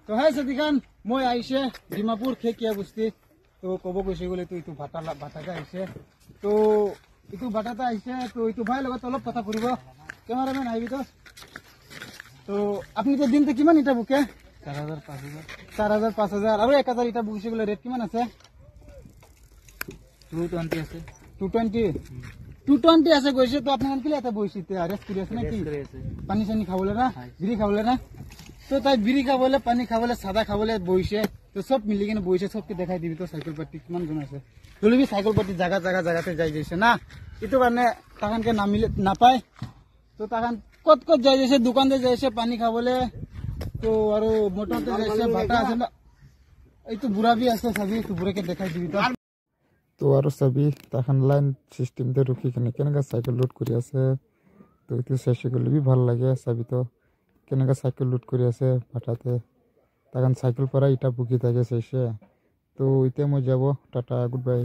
তো হাই সদিখান মই আইছে ডিমাপুর খেকিয়া বস্তি তো কব গৈছে গলে তো ইটো ভাটাটা আইছে তো ইটো ভাটাটা আইছে তো ইটো ভাই লগত অলপ কথা কৰিব ক্যামেরাম্যান আইবি তো আপনি তো দিনতে কিমান ইটা বুকে 4000 5000 আৰু 1000 ইটা বুকিছে গলে রেট কিমান আছে 220 আছে 220 আছে গৈছে তো আপনার কি এটা বইছিতে রেস্ট কৰি আছে নাকি পানি চানি খাবলে না বিড়ি খাবলে না তো তাই বিড়ি খাবলে পানি খাবলে সাদা খাবলে বইছে তো সব মিলি কিনে বইছে সবকে দেখাই দিবি তো সাইকেল পার্টি কিমান জন আছে তুলিবি সাইকেল পার্টি জায়গাতে যাই যাইছে না ইটো কারণে তাকানকে নামিলে নাপায় তো তাকান কত যাই যাইছে দোকানতে যাইছে পানি খাবলে তো আৰু মোটরতে যাইছে ভাটা আছে না এই তো বুড়া भी আছে সবই তো বুড়াকে দেখাই দিবি তো আৰু সবই তাকান লাইন সিস্টেম দে ৰুকি কিনে কেনকা সাইকেল লোড কৰি আছে তো ইটো শেষে গলে भी ভাল লাগে সবই তো কেনকা সাইকেল লোড কৰি আছে ভাটাতে তাকান সাইকেল পৰা ইটা বুকি থাকে শেষে তো ইতে মই যাব টাটা গুড বাই